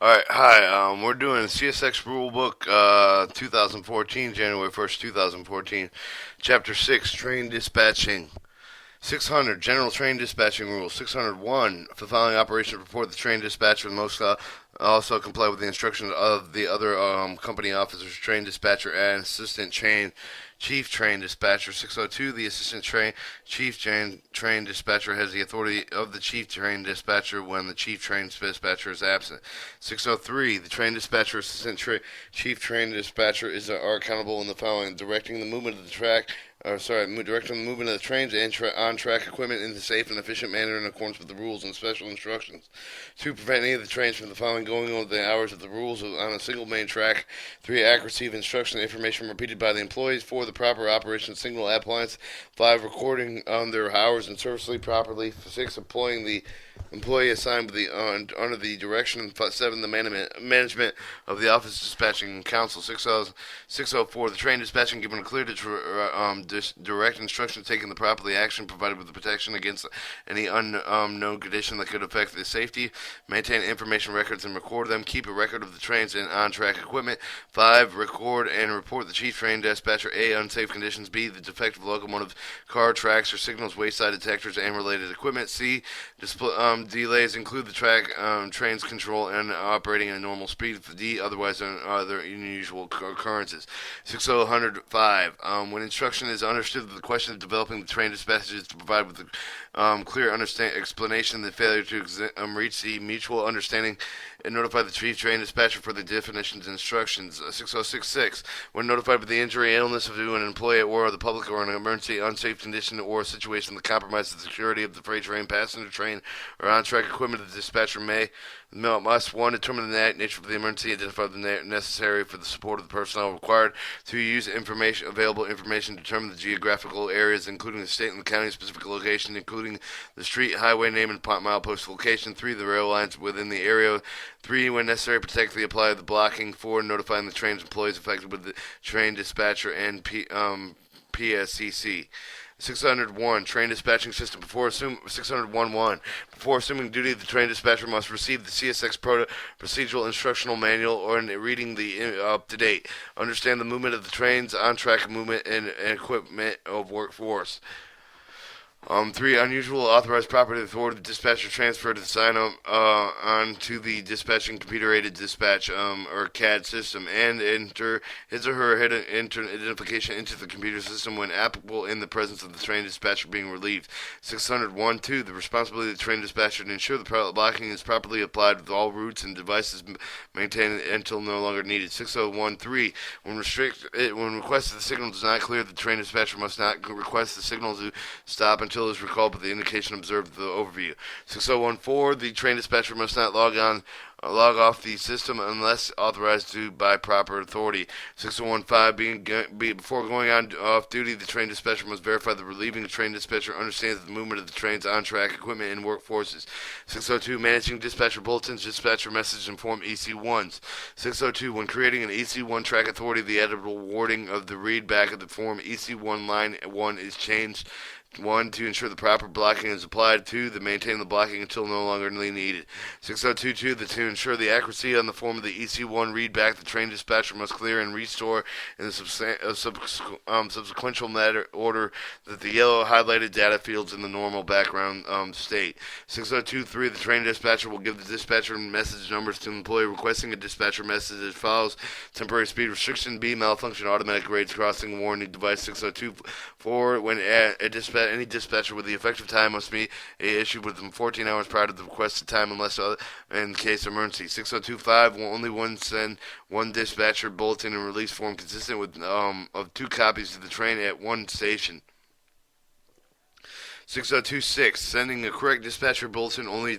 Alright, hi. We're doing CSX Rule Book 2014, January 1st, 2014, Chapter 6, Train Dispatching. 600, General Train Dispatching Rules. 601, for following operations, report the train dispatcher must also comply with the instructions of the other company officers, train dispatcher, and assistant chief train dispatcher. 602, the assistant chief train dispatcher has the authority of the chief train dispatcher when the chief train dispatcher is absent. 603, the train dispatcher, chief train dispatcher are accountable in the following: directing the movement of the track directing the movement of the trains and on-track equipment in a safe and efficient manner in accordance with the rules and special instructions. To prevent any of the trains from the following going over the hours of the rules on a single main track. 3. Accuracy of instruction and information repeated by the employees. 4. The proper operation of signal appliance. 5. Recording their hours and service leave properly. 6. Employing the employee assigned under the direction. 7. The management of the office dispatching council. 604. The train dispatching given a clear direct instruction taking the properly action provided with the protection against any unknown condition that could affect the safety. Maintain information records and record them. Keep a record of the trains and on-track equipment. 5. Record and report the chief train dispatcher. A. Unsafe conditions. B. The defective locomotive, car tracks or signals, wayside detectors, and related equipment. C. Delays include the train's control and operating at normal speed. D. Otherwise other unusual occurrences. 605. When instruction is understood, the question of developing the train dispatch is to provide with a clear explanation. The failure to reach the mutual understanding and notify the chief train dispatcher for the definitions and instructions. 6066. When notified of the injury, illness of an employee or the public or an emergency, unsafe condition or a situation that compromises the security of the freight train, passenger train, or on-track equipment, the dispatcher must 1. Determine the nature of the emergency, identify the necessary for the support of the personnel required. 2. Use available information to determine the geographical areas, including the state and the county specific location, including the street, highway name, and milepost location. 3. The rail lines within the area. 3. When necessary, protect the apply of the blocking. 4. Notifying the train's employees affected with the train dispatcher and PSCC. 601. Train dispatching system. 601-1. Before assuming duty, the train dispatcher must receive the CSX procedural instructional manual or reading the up-to-date. Understand the movement of the trains, on-track movement, and equipment of workforce. 3. Unusual authorized property authority. The dispatcher transferred to sign onto the dispatching computer-aided dispatch or CAD system and enter his or her identification into the computer system when applicable in the presence of the train dispatcher being relieved. 601-2. The responsibility of the train dispatcher to ensure the blocking is properly applied with all routes and devices maintained until no longer needed. 601-3. When requested the signal does not clear, the train dispatcher must not request the signal to stop until it is recalled by the indication observed in the overview. 6014, the train dispatcher must not log off the system unless authorized to by proper authority. 6015, before going on off duty, the train dispatcher must verify the relieving train dispatcher understands the movement of the train's on-track equipment and workforces. 602, managing dispatcher bulletins, dispatcher message, and form EC1s. 602, when creating an EC1 track authority, the editable wording of the read back of the form EC1 line 1 is changed. 1. To ensure the proper blocking is applied. 2. To maintain the blocking until no longer needed. 6022. To ensure the accuracy on the form of the EC1 read back, the train dispatcher must clear and restore in the subsequential matter order that the yellow highlighted data fields in the normal background state. 6023. The train dispatcher will give the dispatcher message numbers to the employee requesting a dispatcher message as follows: temporary speed restriction. B. Malfunction automatic grades crossing warning device. 602-4. When any dispatcher with the effective time must be issued within 14 hours prior to the requested time unless in case of emergency. 6025 will only send one dispatcher bulletin and release form consistent with of 2 copies to the train at one station. 6026, sending a correct dispatcher bulletin only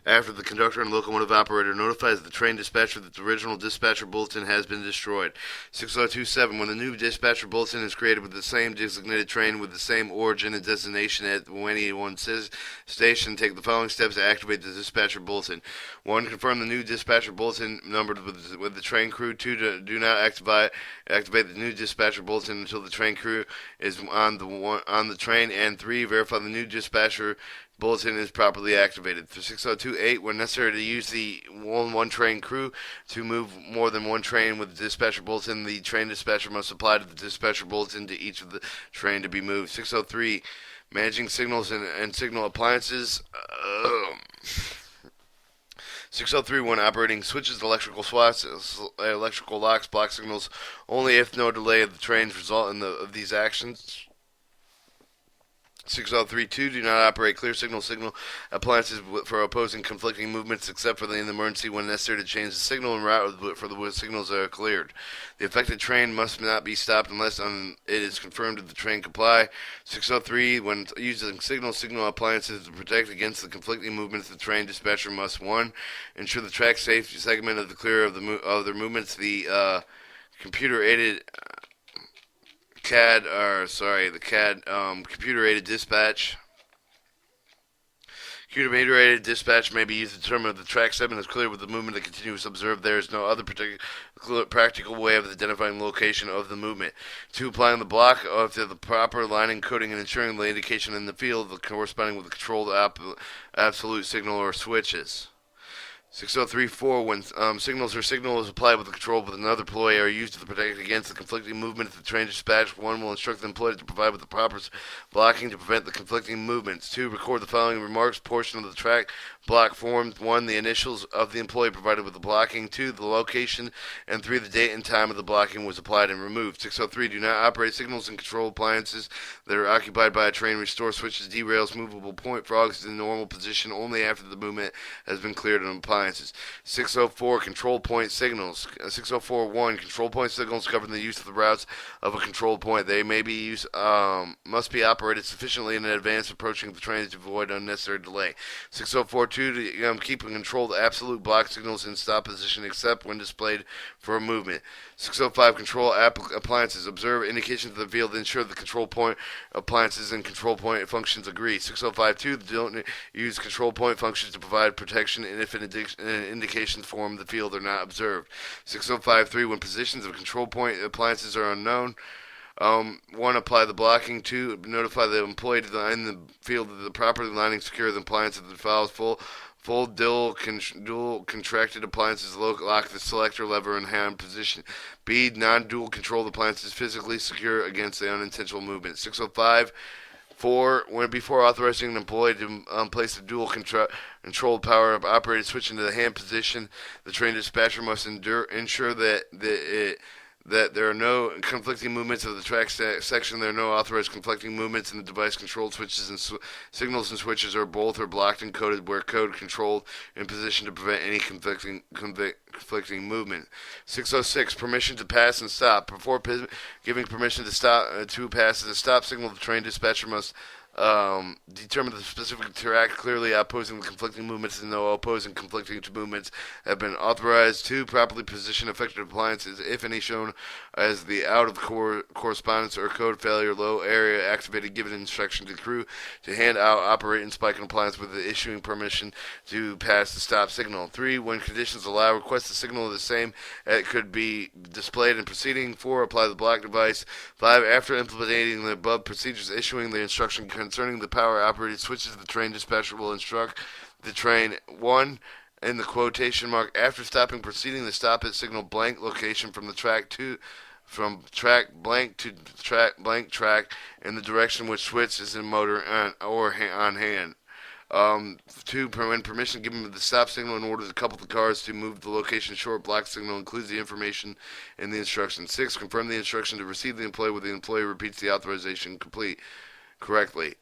after the conductor and locomotive operator notifies the train dispatcher that the original dispatcher bulletin has been destroyed. 6027, when the new dispatcher bulletin is created with the same designated train with the same origin and destination at any one station, take the following steps to activate the dispatcher bulletin. 1. Confirm the new dispatcher bulletin numbered with the train crew. 2. Do not activate the new dispatcher bulletin until the train crew is on the train. And 3. Verify notify the new dispatcher bulletin is properly activated. For 602.8, when necessary to use the one train crew to move more than one train with the dispatcher bulletin, the train dispatcher must apply to the dispatcher bulletin to each of the train to be moved. 603, managing signals and signal appliances. 603, when operating switches, electrical swaps, electrical locks, block signals, only if no delay of the trains result in of these actions. 603.2, do not operate clear signal appliances for opposing conflicting movements except for the emergency when necessary to change the signal and route for the signals that are cleared. The affected train must not be stopped unless it is confirmed that the train comply. 603, when using signal appliances to protect against the conflicting movements, the train dispatcher must 1. Ensure the track safe segment of the clear of their movements. The computer-aided computer-aided dispatch. Computer-aided dispatch may be used to determine if the track segment is clear with the movement that continues observed. There is no other practical way of identifying the location of the movement. 2. Applying the block of the proper lining, coding, and ensuring the indication in the field corresponding with the controlled absolute signal or switches. 603.4, when signals or signal is applied with the control with another employee are used to protect against the conflicting movement of the train dispatch. 1 will instruct the employee to provide with the proper blocking to prevent the conflicting movements. 2. Record the following remarks. Portion of the track block formed. 1. The initials of the employee provided with the blocking. 2. The location. And 3. The date and time of the blocking was applied and removed. 603. Do not operate signals and control appliances that are occupied by a train. Restore switches, derails, movable point frogs to the normal position only after the movement has been cleared and appliances. 604, control point signals. 604.1, control point signals govern the use of the routes of a control point. They may be used, must be operated sufficiently in advance approaching the trains to avoid unnecessary delay. 604.2, to keep and control the absolute block signals in stop position except when displayed for a movement. 605, control appliances. Observe indications of the field to ensure the control point appliances and control point functions agree. 605.2, don't use control point functions to provide protection and if indications form the field are not observed. 605.3, when positions of control point appliances are unknown. 1. Apply the blocking. 2. Notify the employee to line the field of the properly lining secure the appliance that follows full dual contracted appliances lock the selector lever in hand position. B. Non-dual controlled appliances physically secure against the unintentional movement. 605. 4. When before authorizing an employee to place the dual controlled power operated switch into the hand position, the train dispatcher must ensure that there are no conflicting movements of the track section. There are no authorized conflicting movements in the device controlled switches and signals and switches or both are blocked and coded where code controlled in position to prevent any conflicting movement. 606, permission to pass and stop. Before giving permission to pass and stop signal, the train dispatcher must determine the specific track clearly opposing the conflicting movements and no opposing conflicting movements have been authorized. 2. Properly position affected appliances, if any, shown as the out of correspondence or code failure low area activated. Given instruction to the crew to hand out, operate, and spike an appliance with the issuing permission to pass the stop signal. 3. When conditions allow, request the signal of the same it could be displayed in proceeding. 4. Apply the block device. 5. After implementing the above procedures, issuing the instruction concerning the power operated switches, the train dispatcher will instruct the train 1 in the quotation mark after stopping proceeding the stop at signal blank location from the track from track blank to track blank track in the direction which switch is in motor on hand. 2. When permission given to the stop signal in order to couple the cars to move the location short block signal includes the information in the instruction. 6. Confirm the instruction to receive the employee where the employee repeats the authorization complete correctly.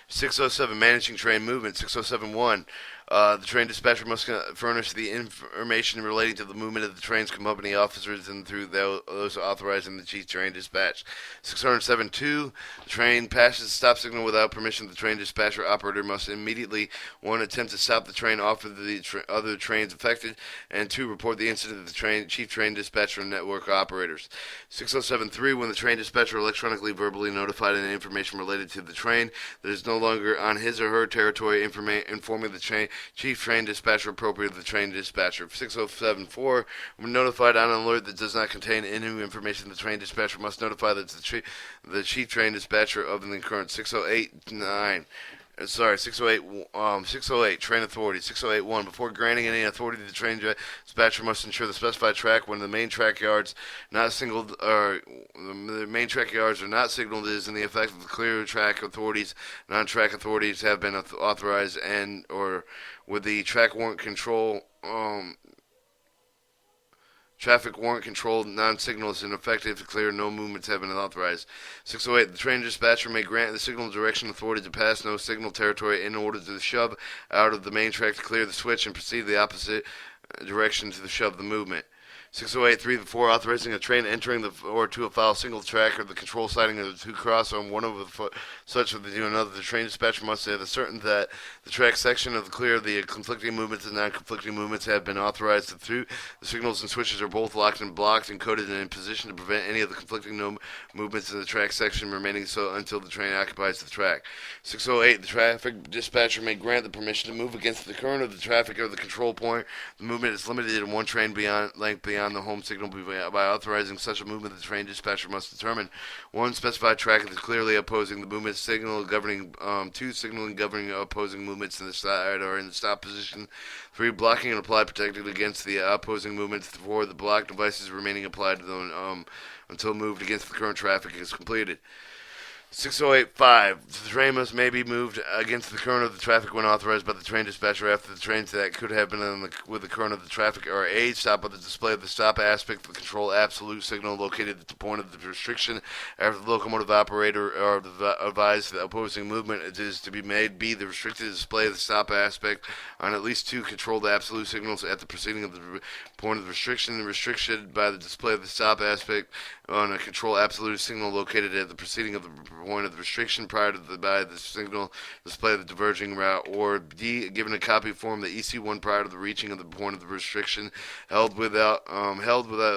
607, managing train movement. 607.1, the train dispatcher must furnish the information relating to the movement of the train's company officers and through those authorizing the chief train dispatch. 607.2, the train passes the stop signal without permission. The train dispatcher operator must immediately 1. Attempt to stop the train off of the other trains affected, and 2. Report the incident to the chief train dispatcher and network operators. 607.3, when the train dispatcher electronically verbally notified any information related to the train that is no longer on his or her territory, informing the train chief train dispatcher appropriate to the train dispatcher. 6074, when notified on an alert that does not contain any information, the train dispatcher must notify the chief train dispatcher of the occurrence. 608, train authority. 6081, before granting any authority to the train dispatcher must ensure the specified track when the main track yards not signaled or the main track yards are not signaled is in the effect of the clear track authorities. Non-track authorities have been authorized and or with the track warrant control traffic warrant controlled non-signals ineffective to clear, no movements have been authorized. 608, the train dispatcher may grant the signal direction authority to pass no signal territory in order to shove out of the main track to clear the switch and proceed the opposite direction to shove the movement. 6083, before authorizing a train entering or to a foul single track or the control siding of the two cross on one of the such of the to another, the train dispatcher must have certain that the track section of the clear, the conflicting movements and non-conflicting movements have been authorized through. The signals and switches are both locked and blocked and coded and in position to prevent any of the conflicting movements in the track section remaining so until the train occupies the track. 608, the traffic dispatcher may grant the permission to move against the current of the traffic or the control point. The movement is limited in one train length beyond the home signal. By authorizing such a movement, the train dispatcher must determine one specified track that is clearly opposing the movement signal governing two signaling governing opposing movements in the side or in the stop position. 3, blocking and applied protected against the opposing movements. 4, the block devices remaining applied to them until moved against the current traffic is completed. 6085, the train may be moved against the current of the traffic when authorized by the train dispatcher after the trains that could have been with the current of the traffic are A, stop at the display of the stop aspect of the control absolute signal located at the point of the restriction after the locomotive operator or advised the opposing movement it is to be made. B, the restricted display of the stop aspect on at least 2 controlled absolute signals at the proceeding of the point of the restriction by the display of the stop aspect on a control absolute signal located at the proceeding of the point of the restriction prior to the signal display of the diverging route, or D, given a copy form the EC1 prior to the reaching of the point of the restriction, held without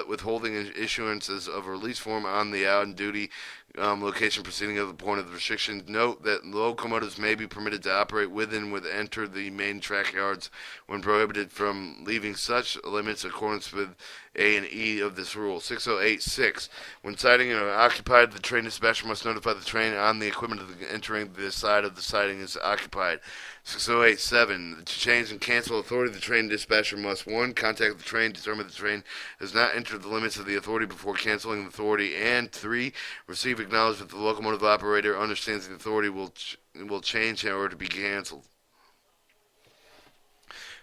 withholding issuances of a release form on the on-duty location proceeding of the point of the restriction. Note that locomotives may be permitted to operate within enter the main track yards when prohibited from leaving such limits in accordance with A and E of this rule. 6086, when siding are occupied, the train dispatcher must notify the train on the equipment entering the side of the siding is occupied. 6087, to change and cancel authority, the train dispatcher must 1, contact the train, determine the train has not entered the limits of the authority before canceling the authority, and 3, receive acknowledgement that the locomotive operator understands the authority will change or to be canceled.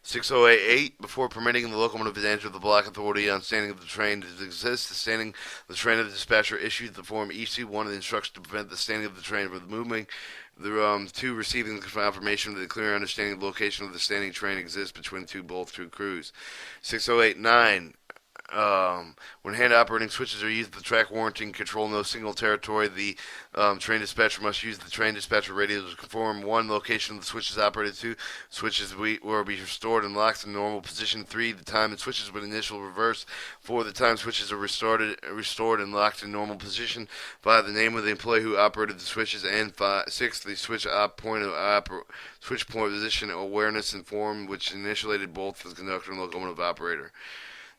6088, before permitting the locomotive to enter the block authority on standing of the train to exist, the standing of the train of the dispatcher issues the form EC1 of the instruction to prevent the standing of the train from moving. 2, receiving the confirmation that the clear understanding of the location of the standing train exists between both crews. 6089, when hand operating switches are used, the track warranting control no signal territory, the train dispatcher must use the train dispatcher radio to confirm 1, location of the switches operated. 2, switches will be restored and locked in normal position. 3, the time the switches with initial reverse. 4, the time switches are restored and locked in normal position. 5, the name of the employee who operated the switches. And 6, the switch point position awareness and form which initiated both the conductor and locomotive operator.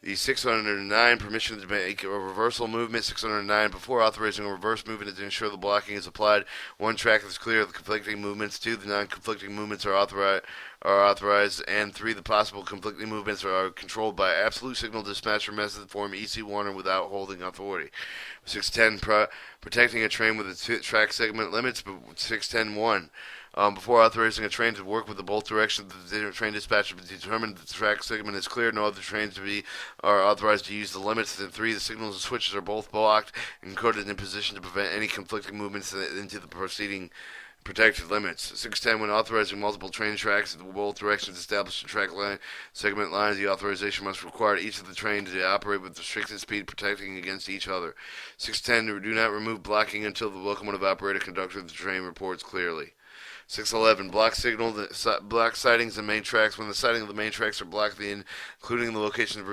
The 609, permission to make a reversal movement. 609, before authorizing a reverse movement to ensure the blocking is applied, 1, track is clear of the conflicting movements. 2, the non-conflicting movements are authorized. And 3, the possible conflicting movements are controlled by absolute signal dispatcher method form EC1 or without holding authority. 610, protecting a train with a track segment limits. 610-1, before authorizing a train to work with the both directions, the train dispatcher to determine that the track segment is clear. No other trains are authorized to use the limits. And 3, the signals and switches are both blocked and coded in position to prevent any conflicting movements into the proceeding protected limits. 610, when authorizing multiple train tracks in both directions established in track line segment lines, the authorization must require each of the trains to operate with restricted speed, protecting against each other. 610, do not remove blocking until the locomotive operator conductor of the train reports clearly. 611. Block sightings and main tracks. When the sighting of the main tracks are blocked, including the location of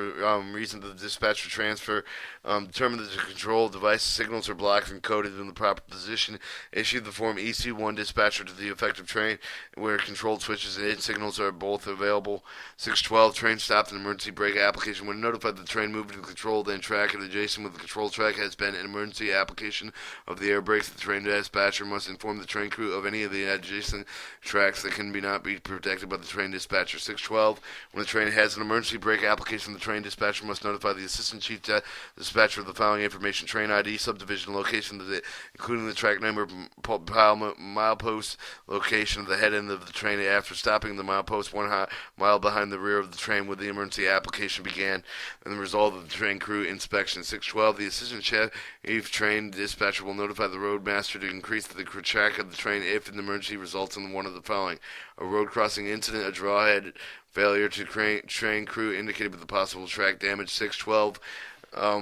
reason to the dispatcher transfer, determine that the control device signals are blocked and coded in the proper position. Issue the form EC1 dispatcher to the effective train where controlled switches and signals are both available. 612. Train stopped and emergency brake application. When notified that the train moved to the controlled end track and adjacent with the control track has been an emergency application of the air brakes, the train dispatcher must inform the train crew of any of the adjacent tracks that can not be protected by the train dispatcher. 612. When the train has an emergency brake application, the train dispatcher must notify the assistant chief dispatcher of the following information: train ID, subdivision, location, including the track number, milepost, location of the head end of the train after stopping the milepost 1 mile behind the rear of the train where the emergency application began, and the result of the train crew inspection. 612. The assistant chief train dispatcher will notify the roadmaster to increase the track of the train if an emergency results in one of the following: a road crossing incident, a drawhead failure to train crew indicated with the possible track damage. 612.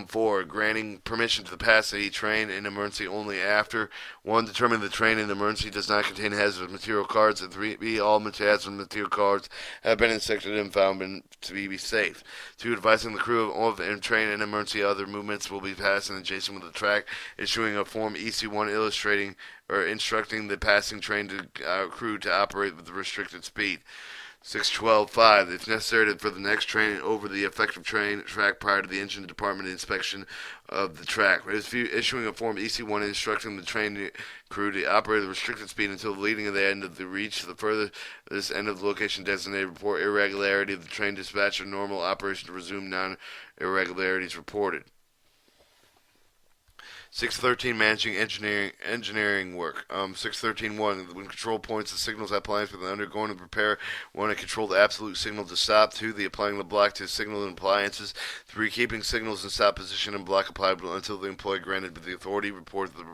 4. Granting permission to pass a train in emergency only after 1. Determining the train in emergency does not contain hazardous material cards, and 3. All hazardous material cards have been inspected and found to be safe. 2. Advising the crew of a train in emergency other movements will be passed and adjacent with the track, issuing a form EC1 illustrating or instructing the passing train crew to operate with restricted speed. 612.5. If necessary for the next train over the effective train track prior to the engine department inspection of the track. Issuing a form EC1 instructing the train crew to operate at restricted speed until the leading of the end of the reach to the furthest end of the location designated. Report irregularity of the train dispatcher. Normal operation to resume. Non-irregularities reported. 613. Managing engineering work. 613.1. When control points the signals appliance with undergoing to prepare 1. A controlled absolute signal to stop. 2. The applying the block to signal and appliances. 3. Keeping signals in stop position and block applied until the employee granted with the authority reported the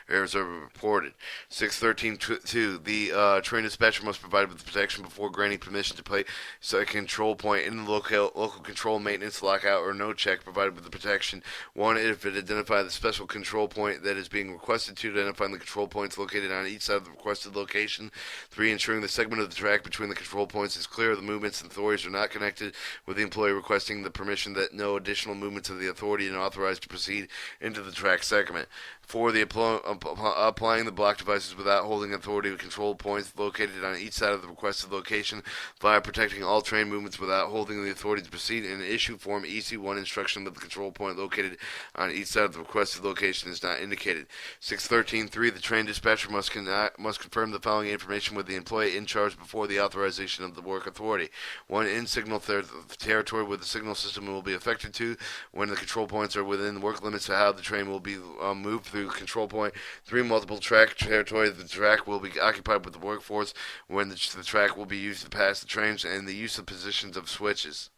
errors are reported. 613.2. The train dispatcher must provide with protection before granting permission to place a control point in the local control maintenance lockout or no check provided with the protection. 1. If it identifies the special control point that is being requested to, identifying the control points located on each side of the requested location. 3. Ensuring the segment of the track between the control points is clear. The movements and authorities are not connected with the employee requesting the permission, that no additional movements of the authority are authorized to proceed into the track segment. 4. The applying the block devices without holding authority to control points located on each side of the requested location. 5. Protecting all train movements without holding the authority to proceed in issue form EC1 instruction that the control point located on each side of the requested location is not indicated. 613.3. The train dispatcher must confirm the following information with the employee in charge before the authorization of the work authority. 1. In signal territory where the signal system will be affected. 2. When the control points are within the work limits of how the train will be moved through control point. 3. Multiple track territory. The track will be occupied with the workforce when the track will be used to pass the trains, and the use of positions of switches.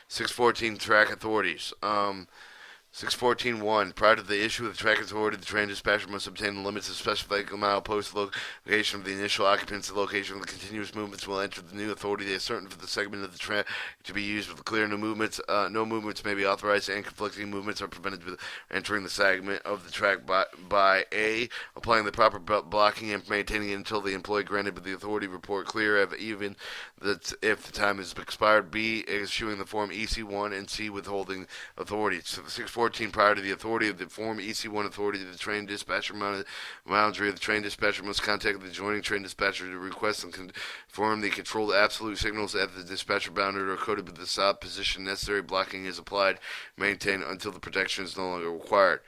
614. Track authorities. 614.1. Prior to the issue of the track authority, the train dispatcher must obtain the limits of specified mile post location of the initial occupancy location of the continuous movements will enter the new authority. They are certain for the segment of the track to be used with clear no movements. No movements may be authorized, and conflicting movements are prevented with entering the segment of the track by A. Applying the proper blocking and maintaining it until the employee granted with the authority report clear even that if the time has expired. B. Issuing the form EC1, and C. Withholding authority. 614. Prior to the authority of the form EC1 authority, the train dispatcher boundary of the train dispatcher must contact the adjoining train dispatcher to request and confirm the controlled absolute signals at the dispatcher boundary are coded with the stop position necessary. Blocking is applied, maintained until the protection is no longer required.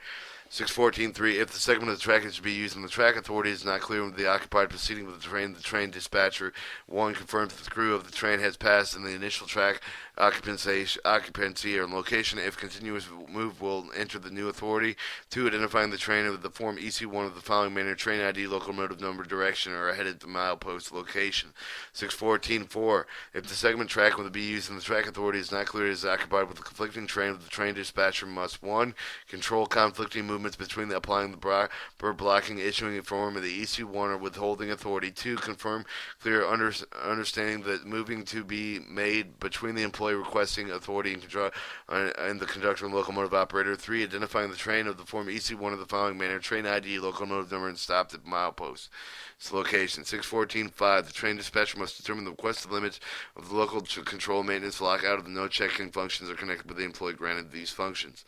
614.3. If the segment of the track is to be used and the track authority is not clear with the occupied proceeding with the train dispatcher, 1. Confirms that the crew of the train has passed in the initial track occupancy or location. If continuous move will enter the new authority. 2. Identifying the train with the form EC1 of the following manner: train ID, locomotive number, direction, or headed to milepost location. 614.4. If the segment track will be used and the track authority is not clear, it is occupied with the conflicting train of the train dispatcher must 1. Control conflicting movement movements between applying the blocking, issuing a form of the EC1 or withholding authority. 2. Confirm clear understanding that moving to be made between the employee requesting authority and the conductor and locomotive operator. 3. Identifying the train of the form EC1 of the following manner: train ID, locomotive number, and stopped at milepost. Its location. 614.5. The train dispatcher must determine the requested limits of the local control maintenance lockout of the no checking functions are connected with the employee granted these functions.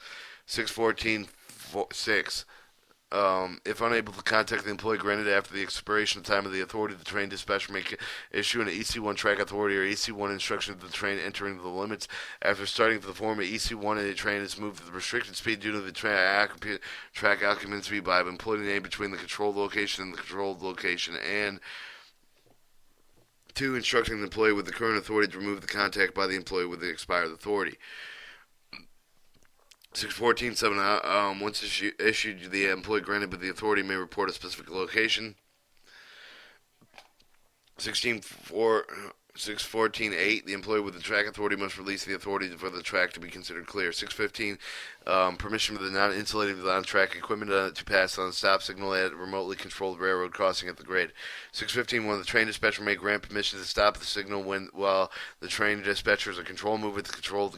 614.6. If unable to contact the employee granted after the expiration of time of the authority, the train dispatcher may issue an EC1 track authority or EC1 instruction to the train entering the limits. After starting for the form of EC1, a train is moved to the restricted speed due to the track occupancy by employee name between the controlled location and the controlled location, and 2. Instructing the employee with the current authority to remove the contact by the employee with the expired authority. 614.7. Once issued, the employee granted with the authority may report a specific location. 614.8. The employee with the track authority must release the authority for the track to be considered clear. 615. Permission for the non-insulated on-track equipment to pass on a stop signal at a remotely controlled railroad crossing at the grade. 615.1. The train dispatcher may grant permission to stop the signal while the train dispatcher is a control movement to control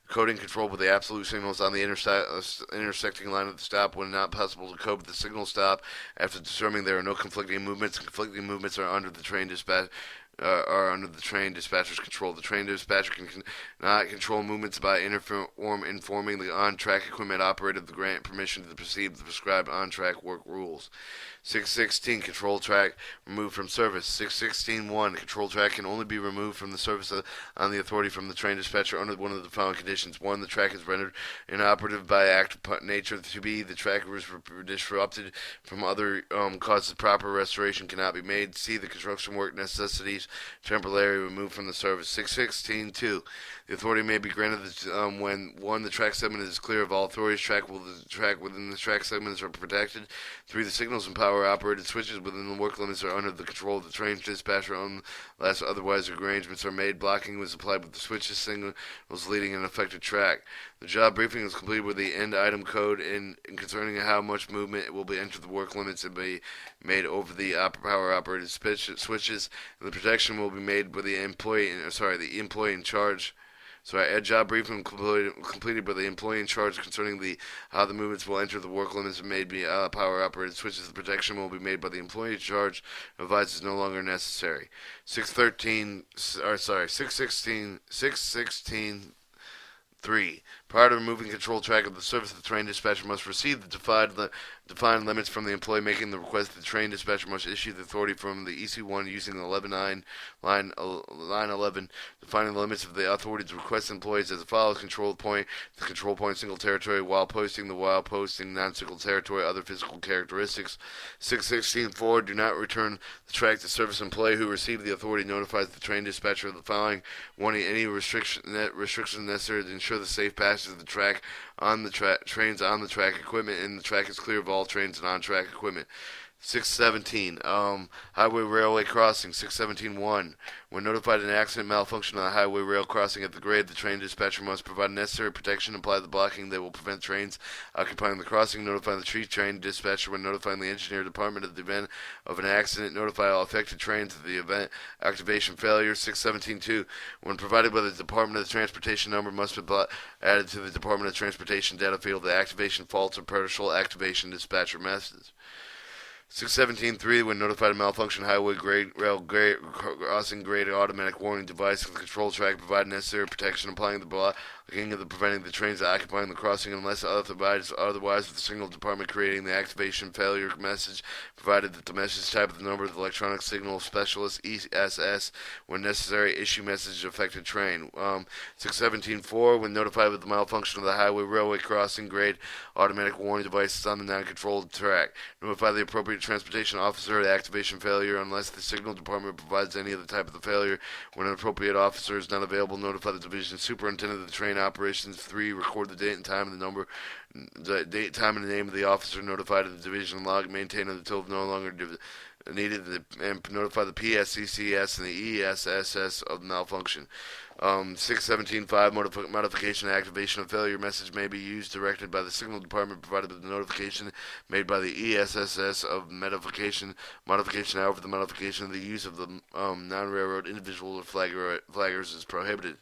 coding control with the absolute signals on the intersecting line of the stop when not possible to code with the signal stop after determining there are no conflicting movements. Conflicting movements are under the train dispatcher's control. The train dispatcher cannot control movements by informing the on-track equipment operator of the grant permission to proceed the prescribed on-track work rules. 616. Control track removed from service. 616.1. Control track can only be removed from the service on the authority from the train dispatcher under one of the following conditions. 1. The track is rendered inoperative by act of nature. 2. The track is disrupted from other causes. Proper restoration cannot be made. C. The construction work necessities temporarily removed from the service. 616.2. The authority may be granted when 1. The track segment is clear of all authorities. The track within the track segments are protected. 3. The signals and power operated switches within the work limits are under the control of the train dispatcher unless otherwise arrangements are made. Blocking was applied with the switches signals leading an affected track. The job briefing was completed with the end item code in concerning how much movement will be entered the work limits and be made over the power operated switches. And the protection will be made with the employee in charge. A job briefing completed by the employee in charge concerning how the movements will enter the work limits and made by power operated switches. The protection will be made by the employee in charge. Advice is no longer necessary. 616. 3. Prior to removing control track of the service, the train dispatcher must receive the defined limits from the employee making the request. The train dispatcher must issue the authority from the EC1 using the 11.9 line 11, defining the limits of the authority to request employees as follows: control point, the control point single territory, while posting non-single territory, other physical characteristics. 616.4. Do not return the track to service employee who received the authority notifies the train dispatcher of the following: 1. Any restrictions necessary to ensure the safe passage of the track on the trains on the track equipment, and the track is clear of all trains and on-track equipment. 617. Highway railway crossing. 617.1. When notified of an accident malfunction on a highway rail crossing at the grade, the train dispatcher must provide necessary protection and apply the blocking that will prevent trains occupying the crossing. Notify the train dispatcher when notifying the engineer department of the event of an accident. Notify all affected trains of the event activation failure. 617.2. When provided by the Department of the Transportation, number must be added to the Department of Transportation data field. The activation faults or partial activation dispatcher message. 617.3. When notified of malfunction, highway rail crossing grade automatic warning device of the control track provide necessary protection, applying the blocking of preventing the trains occupying the crossing unless otherwise with the signal department creating the activation failure message, provided that the message type of the number of the electronic signal specialist ESS when necessary issue message to affected train. 617.4. When notified of the malfunction of the highway railway crossing grade automatic warning devices on the non-controlled track, notify the appropriate transportation officer of the activation failure unless the signal department provides any other type of the failure. When an appropriate officer is not available, notify the division superintendent of the train operations. 3. Record the date and time and the date, time, and the name of the officer notified of the division log maintained until no longer needed and notify the PSCCS and the ESSS of malfunction. 617.5 modification and activation of failure message may be used directed by the signal department provided with the notification made by the ESSS of modification. However, the modification of the use of the non-railroad individual or flaggers is prohibited.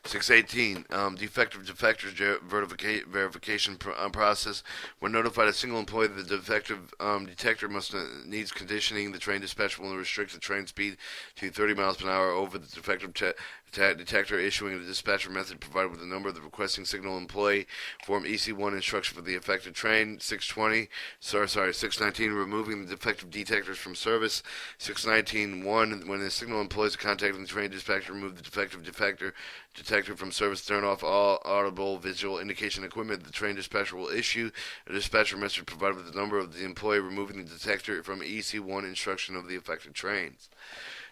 618, defective defectors verification process. When notified a single employee that the defective detector needs conditioning, the train dispatcher will restrict the train speed to 30 miles per hour over the defective detector, issuing a dispatcher method provided with the number of the requesting signal employee. Form EC1 instruction for the affected train. 619, removing the defective detectors from service. 619.1, when the signal employees are contacting the train dispatcher, remove the defective detector from service, turn off all audible visual indication equipment. The train dispatcher will issue a dispatcher message provided with the number of the employee removing the detector from EC1 instruction of the affected trains.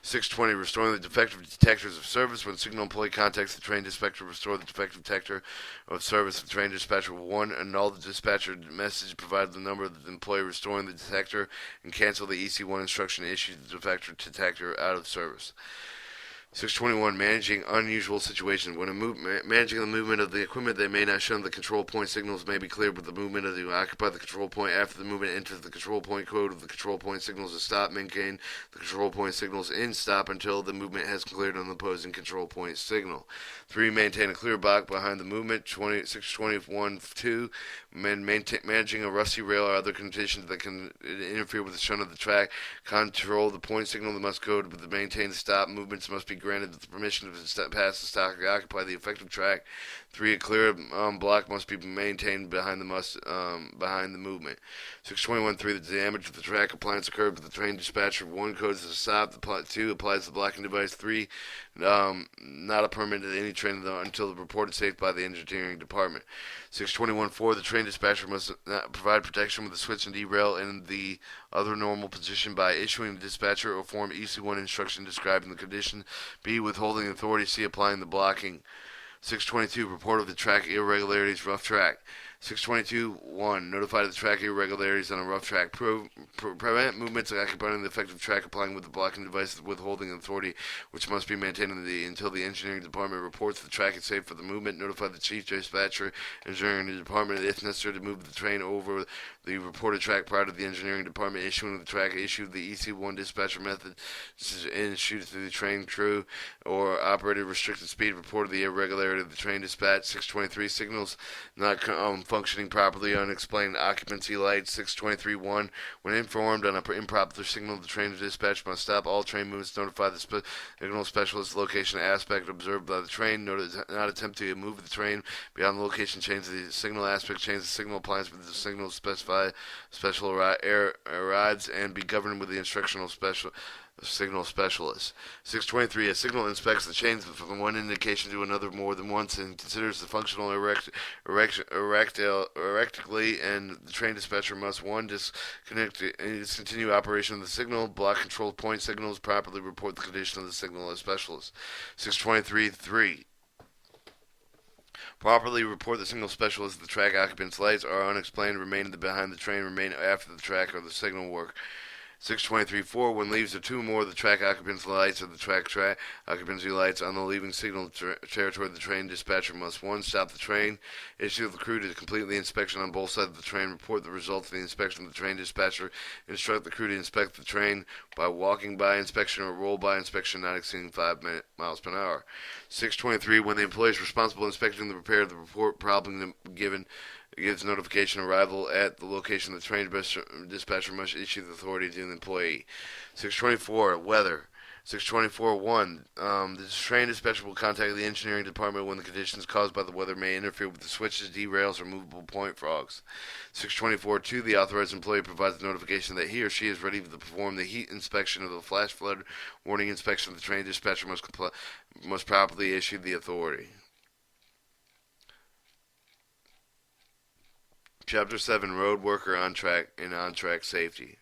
620, restoring the defective detectors of service. When signal employee contacts the train dispatcher, restore the defective detector of service. The train dispatcher will, 1, annul the dispatcher message, provide the number of the employee restoring the detector, and cancel the EC1 instruction to issue the defective detector out of service. 621, managing unusual situations. When managing the movement of the equipment that may not shun the control point, signals may be cleared with the movement of the occupy the control point. After the movement enters the control point code of the control point signals to stop, maintain the control point signals in stop until the movement has cleared on the opposing control point signal. 3, maintain a clear block behind the movement. 621.2, managing a rusty rail or other conditions that can interfere with the shun of the track. Control the point signal that must go to maintain the stop. Movements must be granted the permission to pass the stock or occupy the effective track. 3, a clear block must be maintained behind the movement. 621.3, the damage of the track appliance occurred with the train dispatcher. 1, codes the stop. 2, applies the blocking device. 3, not a permit at any train until reported safe by the engineering department. 621.4, the train dispatcher must provide protection with the switch and derail in the other normal position by issuing the dispatcher or form EC1 instruction describing the condition. B, withholding authority. C, applying the blocking. 622, report of the track irregularities, rough track. 622.1, notify the track irregularities on a rough track. Prevent movements occupying the effective track, applying with the blocking device withholding authority, which must be maintained until the engineering department reports the track is safe for the movement. Notify the chief dispatcher, engineering department, if necessary, to move the train over the reported track prior to the engineering department issuing the track. Issue the EC1 dispatcher method and shoot through the train crew or operator restricted speed. Reported the irregularity of the train dispatch. 623, signals not functioning properly, unexplained occupancy lights. 623.1, when informed on an improper signal, the train dispatch must stop all train movements, notify the signal specialist location aspect observed by the train, not attempt to move the train beyond the location, change the signal aspect, change the signal appliance with the signal specify special rides, and be governed with the instructional signal specialist. 623, a signal inspects the chains from one indication to another more than once and considers the functional erratically, and the train dispatcher must, 1, discontinue operation of the signal, block control point signals, properly report the condition of the signal as specialist. 623.3, properly report the signal specialist if the track occupant's lights are unexplained, remain behind the train, remain after the track or the signal work. 623.4, when leaves or 2 more of the track occupant's lights or the track occupancy lights on the leaving signal territory, the train dispatcher must, 1, stop the train, issue the crew to complete the inspection on both sides of the train, report the results of the inspection of the train dispatcher, instruct the crew to inspect the train by walking by inspection or roll by inspection not exceeding 5 miles per hour. 623, when the employee is responsible inspecting the repair of the report problem gives notification arrival at the location of the train dispatcher must issue the authority to the employee. 624, weather. 624.1, the train dispatcher will contact the engineering department when the conditions caused by the weather may interfere with the switches, derails, or movable point frogs. 624.2, the authorized employee provides the notification that he or she is ready to perform the heat inspection of the flash flood warning inspection. The train dispatcher must properly issue the authority. Chapter 7, Road Worker on Track and On Track Safety.